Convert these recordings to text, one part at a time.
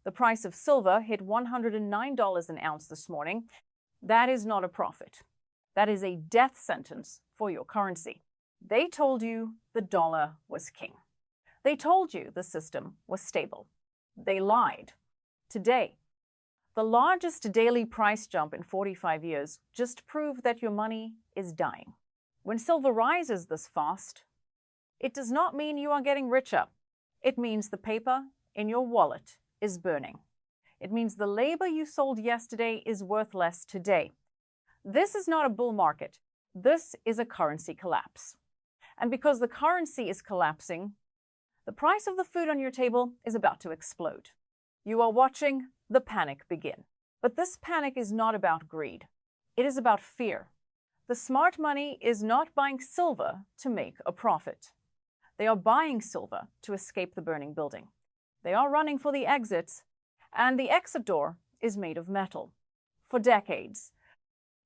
The price of silver hit $109 an ounce this morning. That is not a profit. That is a death sentence for your currency. They told you the dollar was king. They told you the system was stable. They lied. Today, the largest daily price jump in 45 years just proved that your money is dying. When silver rises this fast, it does not mean you are getting richer. It means the paper in your wallet is burning. It means the labor you sold yesterday is worth less today. This is not a bull market. This is a currency collapse. And because the currency is collapsing, the price of the food on your table is about to explode. You are watching the panic begin. But this panic is not about greed. It is about fear. The smart money is not buying silver to make a profit. They are buying silver to escape the burning building. They are running for the exits, and the exit door is made of metal. For decades,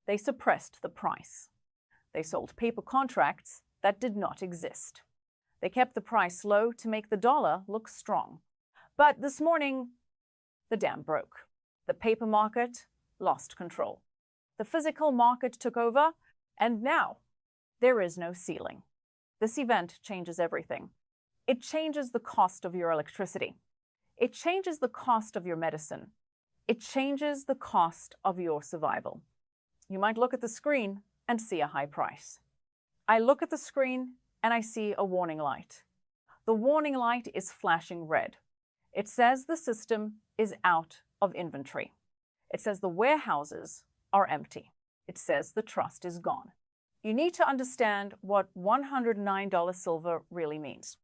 they suppressed the price. They sold paper contracts that did not exist. They kept the price low to make the dollar look strong. But this morning, the dam broke. The paper market lost control. The physical market took over, and now there is no ceiling. This event changes everything. It changes the cost of your electricity. It changes the cost of your medicine. It changes the cost of your survival. You might look at the screen and see a high price. I look at the screen and I see a warning light. The warning light is flashing red. It says the system is out of inventory. It says the warehouses are empty. It says the trust is gone. You need to understand what $109 silver really means.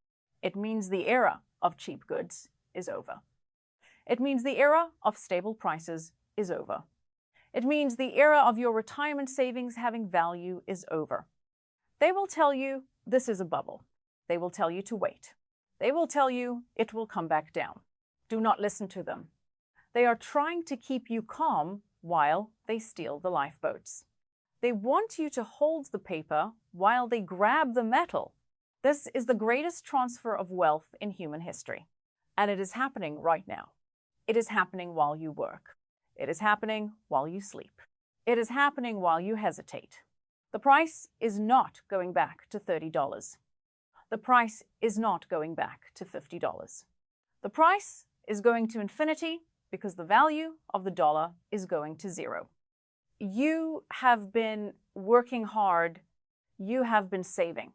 It means the era of cheap goods is over. It means the era of stable prices is over. It means the era of your retirement savings having value is over. They will tell you this is a bubble. They will tell you to wait. They will tell you it will come back down. Do not listen to them. They are trying to keep you calm while they steal the lifeboats. They want you to hold the paper while they grab the metal. This is the greatest transfer of wealth in human history. And it is happening right now. It is happening while you work. It is happening while you sleep. It is happening while you hesitate. The price is not going back to $30. The price is not going back to $50. The price is going to infinity because the value of the dollar is going to zero. You have been working hard. You have been saving.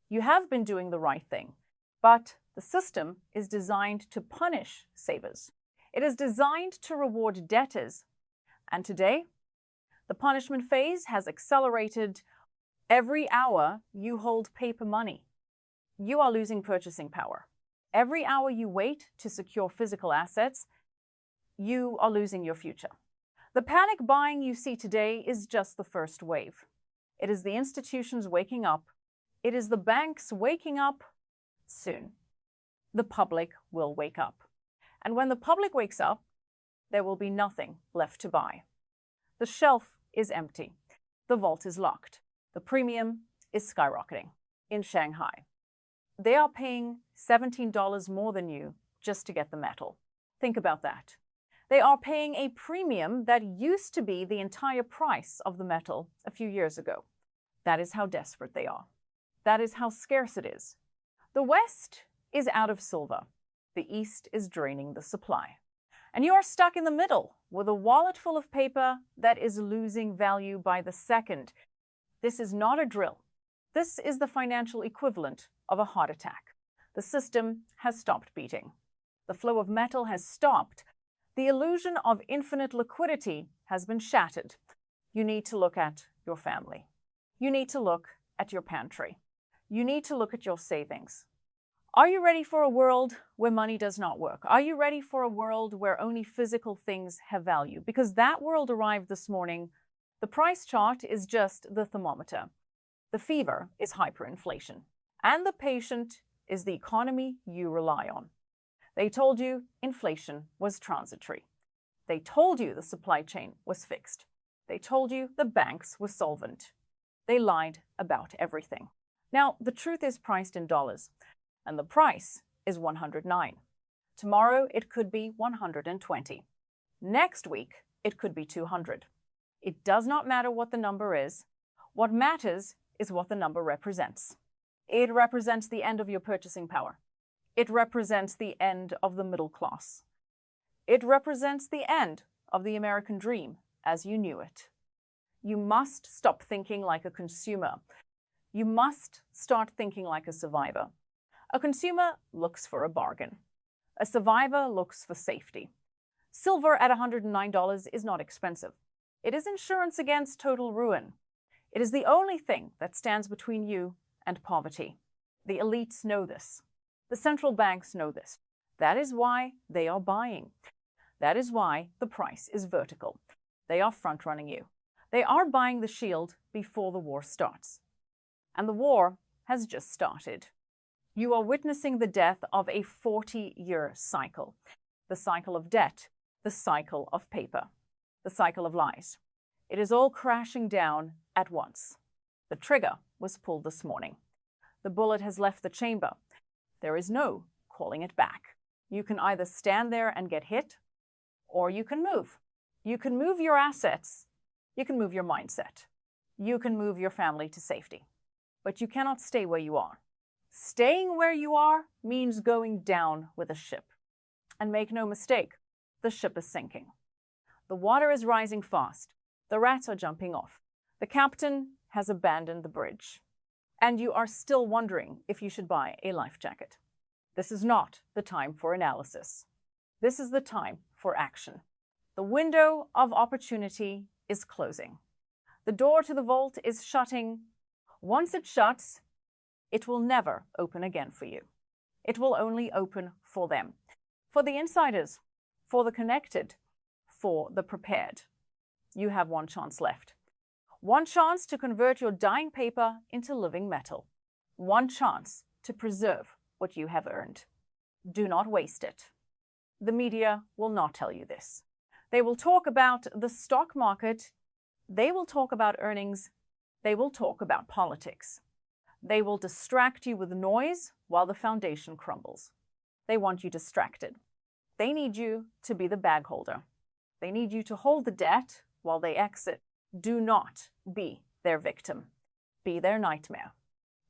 You have been doing the right thing. But the system is designed to punish savers. It is designed to reward debtors. And today, the punishment phase has accelerated. Every hour you hold paper money, you are losing purchasing power. Every hour you wait to secure physical assets, you are losing your future. The panic buying you see today is just the first wave. It is the institutions waking up. It is the banks waking up. Soon, the public will wake up. And when the public wakes up, there will be nothing left to buy. The shelf is empty. The vault is locked. The premium is skyrocketing. In Shanghai, they are paying $17 more than you just to get the metal. Think about that. They are paying a premium that used to be the entire price of the metal a few years ago. That is how desperate they are. That is how scarce it is. The West is out of silver. The East is draining the supply. And you are stuck in the middle with a wallet full of paper that is losing value by the second. This is not a drill. This is the financial equivalent of a heart attack. The system has stopped beating. The flow of metal has stopped. The illusion of infinite liquidity has been shattered. You need to look at your family. You need to look at your pantry. You need to look at your savings. Are you ready for a world where money does not work? Are you ready for a world where only physical things have value? Because that world arrived this morning. The price chart is just the thermometer. The fever is hyperinflation. And the patient is the economy you rely on. They told you inflation was transitory. They told you the supply chain was fixed. They told you the banks were solvent. They lied about everything. Now, the truth is priced in dollars, and the price is $109. Tomorrow, it could be 120. Next week, it could be 200. It does not matter what the number is. What matters is what the number represents. It represents the end of your purchasing power. It represents the end of the middle class. It represents the end of the American dream as you knew it. You must stop thinking like a consumer. You must start thinking like a survivor. A consumer looks for a bargain. A survivor looks for safety. Silver at $109 is not expensive. It is insurance against total ruin. It is the only thing that stands between you and poverty. The elites know this. The central banks know this. That is why they are buying. That is why the price is vertical. They are front-running you. They are buying the shield before the war starts. And the war has just started. You are witnessing the death of a 40-year cycle. The cycle of debt, the cycle of paper, the cycle of lies. It is all crashing down at once. The trigger was pulled this morning. The bullet has left the chamber. There is no calling it back. You can either stand there and get hit, or you can move. You can move your assets. You can move your mindset. You can move your family to safety. But you cannot stay where you are. Staying where you are means going down with a ship. And make no mistake, the ship is sinking. The water is rising fast. The rats are jumping off. The captain has abandoned the bridge. And you are still wondering if you should buy a life jacket. This is not the time for analysis. This is the time for action. The window of opportunity is closing. The door to the vault is shutting. Once it shuts, it will never open again for you. It will only open for them, for the insiders, for the connected, for the prepared. You have one chance left. One chance to convert your dying paper into living metal. One chance to preserve what you have earned. Do not waste it. The media will not tell you this. They will talk about the stock market. They will talk about earnings. They will talk about politics. They will distract you with noise while the foundation crumbles. They want you distracted. They need you to be the bag holder. They need you to hold the debt while they exit. Do not be their victim. Be their nightmare.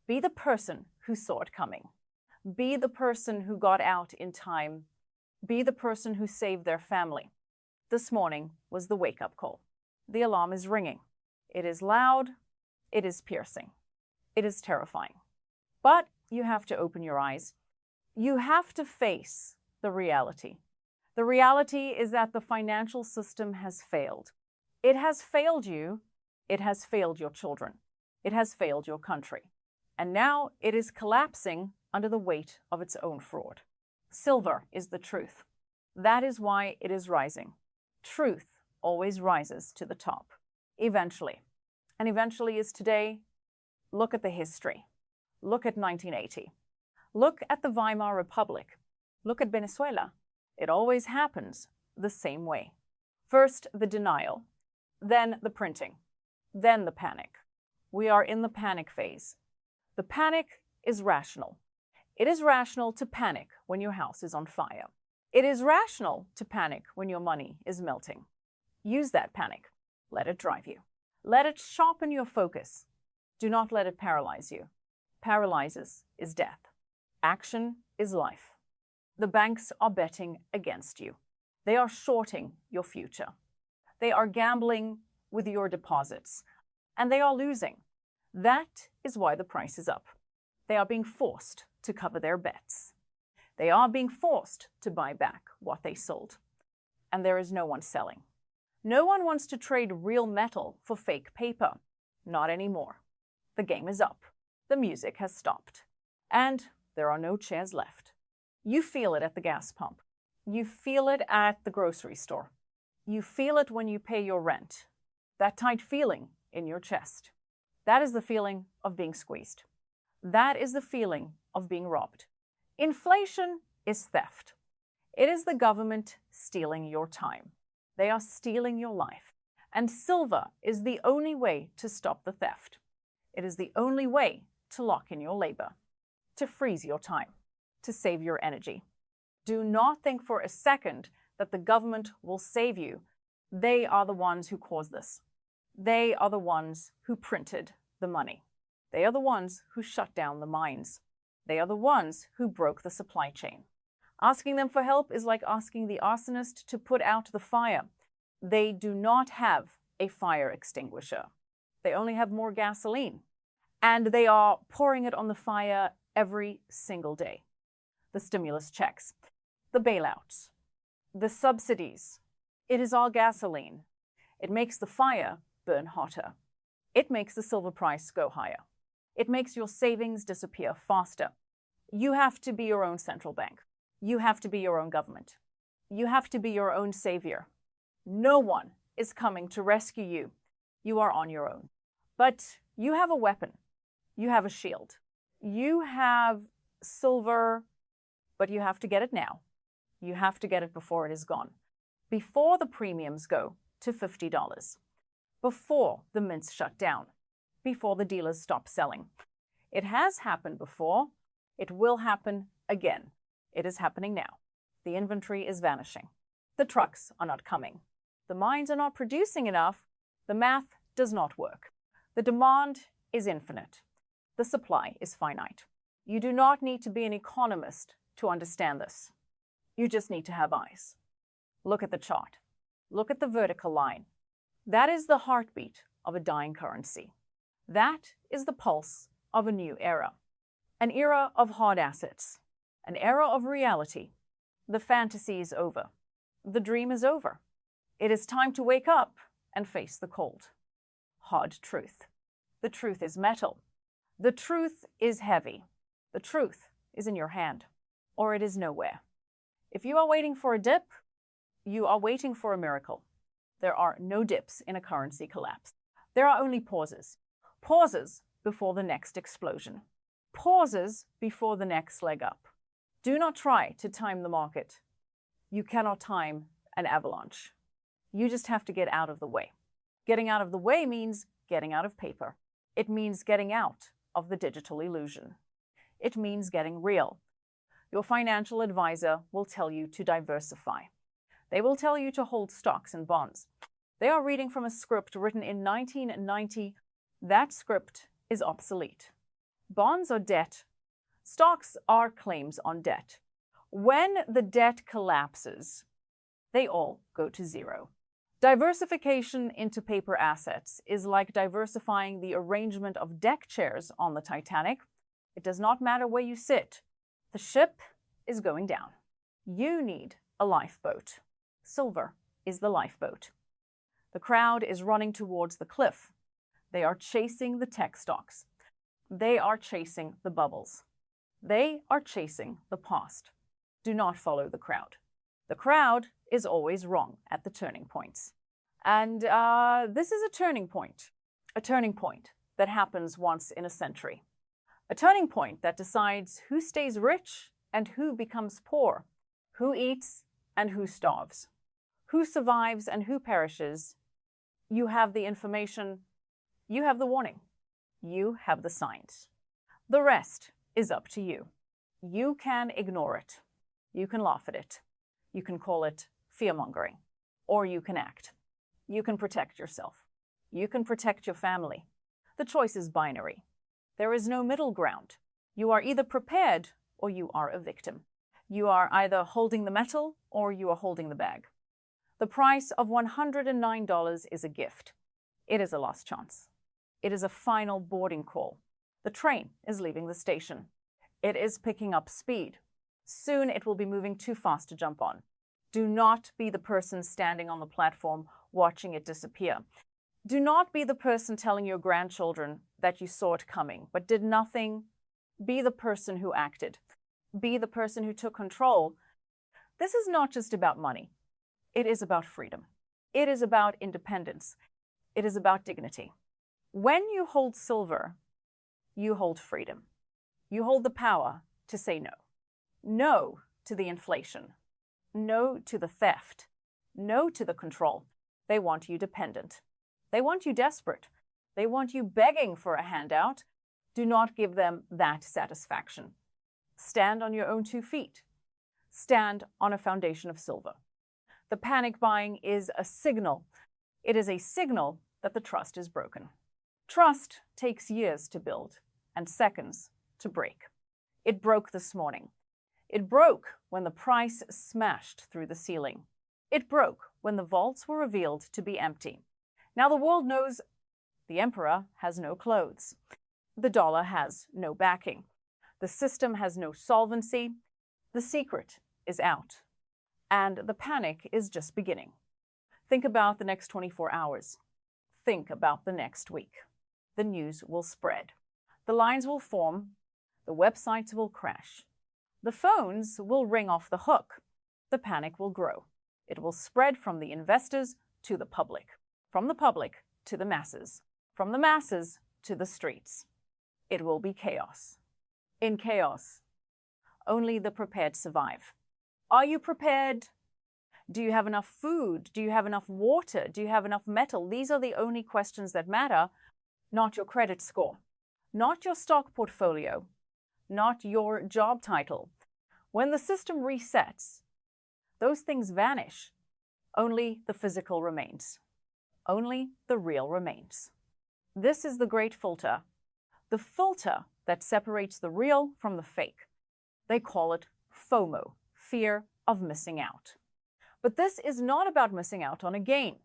Be the person who saw it coming. Be the person who got out in time. Be the person who saved their family. This morning was the wake-up call. The alarm is ringing. It is loud. It is piercing. It is terrifying. But you have to open your eyes. You have to face the reality. The reality is that the financial system has failed. It has failed you. It has failed your children. It has failed your country. And now it is collapsing under the weight of its own fraud. Silver is the truth. That is why it is rising. Truth always rises to the top. Eventually. And eventually is today. Look at the history. Look at 1980. Look at the Weimar Republic. Look at Venezuela. It always happens the same way. First, the denial. Then the printing. Then the panic. We are in the panic phase. The panic is rational. It is rational to panic when your house is on fire. It is rational to panic when your money is melting. Use that panic. Let it drive you. Let it sharpen your focus. Do not let it paralyze you. Paralyzes is death. Action is life. The banks are betting against you. They are shorting your future. They are gambling with your deposits, and they are losing. That is why the price is up. They are being forced to cover their bets. They are being forced to buy back what they sold. And there is no one selling. No one wants to trade real metal for fake paper. Not anymore. The game is up. The music has stopped. And there are no chairs left. You feel it at the gas pump. You feel it at the grocery store. You feel it when you pay your rent. That tight feeling in your chest. That is the feeling of being squeezed. That is the feeling of being robbed. Inflation is theft. It is the government stealing your time. They are stealing your life. And silver is the only way to stop the theft. It is the only way to lock in your labor, to freeze your time, to save your energy. Do not think for a second that the government will save you. They are the ones who caused this. They are the ones who printed the money. They are the ones who shut down the mines. They are the ones who broke the supply chain. Asking them for help is like asking the arsonist to put out the fire. They do not have a fire extinguisher. They only have more gasoline. And they are pouring it on the fire every single day. The stimulus checks, the bailouts, the subsidies. It is all gasoline. It makes the fire burn hotter. It makes the silver price go higher. It makes your savings disappear faster. You have to be your own central bank. You have to be your own government. You have to be your own savior. No one is coming to rescue you. You are on your own. But you have a weapon. You have a shield. You have silver, but you have to get it now. You have to get it before it is gone. Before the premiums go to $50. Before the mints shut down. Before the dealers stop selling. It has happened before. It will happen again. It is happening now. The inventory is vanishing. The trucks are not coming. The mines are not producing enough. The math does not work. The demand is infinite. The supply is finite. You do not need to be an economist to understand this. You just need to have eyes. Look at the chart. Look at the vertical line. That is the heartbeat of a dying currency. That is the pulse of a new era. An era of hard assets. An era of reality. The fantasy is over. The dream is over. It is time to wake up and face the cold. Hard truth. The truth is metal. The truth is heavy. The truth is in your hand, or it is nowhere. If you are waiting for a dip, you are waiting for a miracle. There are no dips in a currency collapse. There are only pauses. Pauses before the next explosion. Pauses before the next leg up. Do not try to time the market. You cannot time an avalanche. You just have to get out of the way. Getting out of the way means getting out of paper. It means getting out of the digital illusion. It means getting real. Your financial advisor will tell you to diversify. They will tell you to hold stocks and bonds. They are reading from a script written in 1990. That script is obsolete. Bonds are debt. Stocks are claims on debt. When the debt collapses, they all go to zero. Diversification into paper assets is like diversifying the arrangement of deck chairs on the Titanic. It does not matter where you sit. The ship is going down. You need a lifeboat. Silver is the lifeboat. The crowd is running towards the cliff. They are chasing the tech stocks. They are chasing the bubbles. They are chasing the past. Do not follow the crowd. The crowd is always wrong at the turning points. And this is a turning point that happens once in a century. A turning point that decides who stays rich and who becomes poor, who eats and who starves, who survives and who perishes. You have the information, you have the warning, you have the signs. The rest is up to you. You can ignore it. You can laugh at it. You can call it fear-mongering, or you can act. You can protect yourself. You can protect your family. The choice is binary. There is no middle ground. You are either prepared or you are a victim. You are either holding the metal or you are holding the bag. The price of $109 is a gift. It is a last chance. It is a final boarding call. The train is leaving the station. It is picking up speed. Soon it will be moving too fast to jump on. Do not be the person standing on the platform watching it disappear. Do not be the person telling your grandchildren that you saw it coming but did nothing. Be the person who acted. Be the person who took control. This is not just about money. It is about freedom. It is about independence. It is about dignity. When you hold silver, you hold freedom. You hold the power to say no. No to the inflation. No to the theft. No to the control. They want you dependent. They want you desperate. They want you begging for a handout. Do not give them that satisfaction. Stand on your own 2 feet. stand on a foundation of silver. The panic buying is a signal. It is a signal that the trust is broken. Trust takes years to build and seconds to break. It broke this morning. It broke when the price smashed through the ceiling. It broke when the vaults were revealed to be empty. Now the world knows the emperor has no clothes. The dollar has no backing. The system has no solvency. The secret is out. And the panic is just beginning. Think about the next 24 hours. Think about the next week. The news will spread. The lines will form. The websites will crash. The phones will ring off the hook. The panic will grow. It will spread from the investors to the public, from the public to the masses, from the masses to the streets. It will be chaos. In chaos, only the prepared survive. Are you prepared? Do you have enough food? Do you have enough water? Do you have enough metal? These are the only questions that matter, not your credit score, not your stock portfolio, not your job title. When the system resets, those things vanish. Only the physical remains. Only the real remains. This is the great filter, the filter that separates the real from the fake. They call it FOMO, fear of missing out. But this is not about missing out on a gain.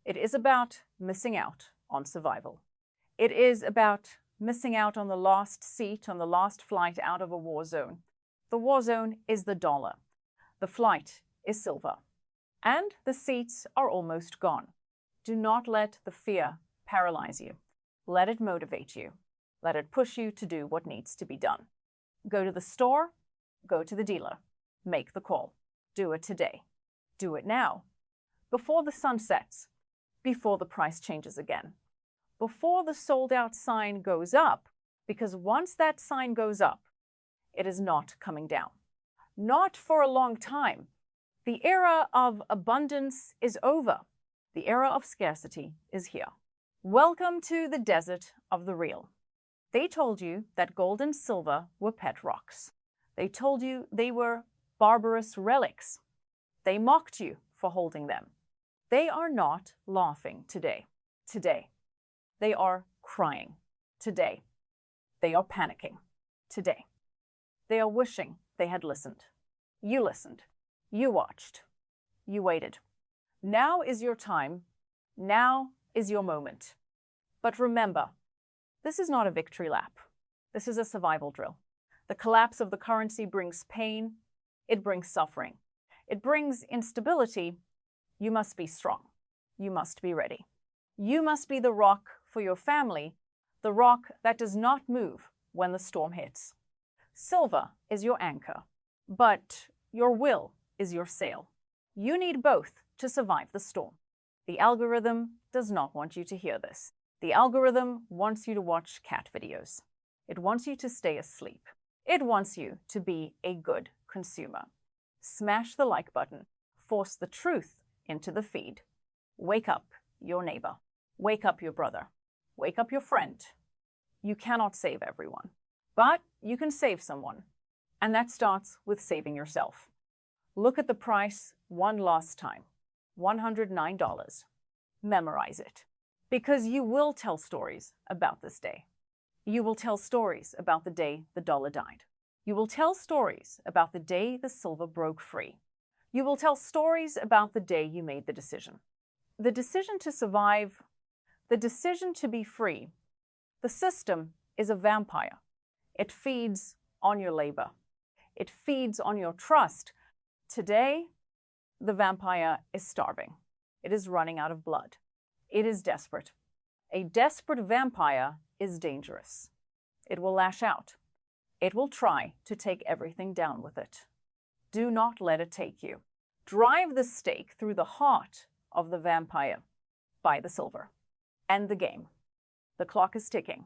It is about missing out on survival. It is about missing out on the last seat on the last flight out of a war zone. The war zone is the dollar. The flight is silver. And the seats are almost gone. Do not let the fear paralyze you. Let it motivate you. Let it push you to do what needs to be done. Go to the store. Go to the dealer. Make the call. Do it today. Do it now. Before the sun sets. Before the price changes again. Before the sold out sign goes up. Because once that sign goes up, it is not coming down. Not for a long time. The era of abundance is over. The era of scarcity is here. Welcome to the desert of the real. They told you that gold and silver were pet rocks. They told you they were barbarous relics. They mocked you for holding them. They are not laughing today. Today. They are crying. Today. They are panicking. Today. They are wishing they had listened. You listened. You watched. You waited. Now is your time. Now is your moment. But remember, this is not a victory lap. This is a survival drill. The collapse of the currency brings pain. It brings suffering. It brings instability. You must be strong. You must be ready. You must be the rock for your family, the rock that does not move when the storm hits. Silver is your anchor, but your will is your sail. You need both to survive the storm. The algorithm does not want you to hear this. The algorithm wants you to watch cat videos. It wants you to stay asleep. It wants you to be a good consumer. Smash the like button. Force the truth into the feed. Wake up your neighbor. Wake up your brother. Wake up your friend. You cannot save everyone, but you can save someone. And that starts with saving yourself. Look at the price one last time. $109. Memorize it. Because you will tell stories about this day. You will tell stories about the day the dollar died. You will tell stories about the day the silver broke free. You will tell stories about the day you made the decision. The decision to survive, the decision to be free. The system is a vampire. It feeds on your labor. It feeds on your trust. Today, the vampire is starving. It is running out of blood. It is desperate. A desperate vampire is dangerous. It will lash out. It will try to take everything down with it. Do not let it take you. Drive the stake through the heart of the vampire. Buy the silver. End the game. The clock is ticking.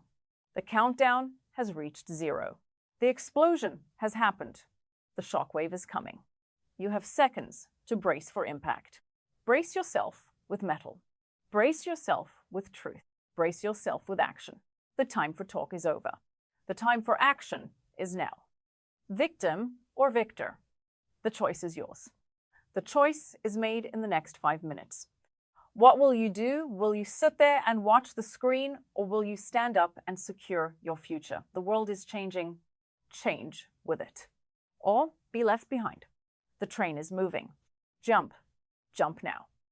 The countdown has reached 0. The explosion has happened. The shockwave is coming. You have seconds to brace for impact. Brace yourself with metal. Brace yourself with truth. Brace yourself with action. The time for talk is over. The time for action is now. Victim or victor? The choice is yours. The choice is made in the next 5 minutes. What will you do? Will you sit there and watch the screen, or will you stand up and secure your future? The world is changing. Change with it. Or be left behind. The train is moving. Jump. Jump now.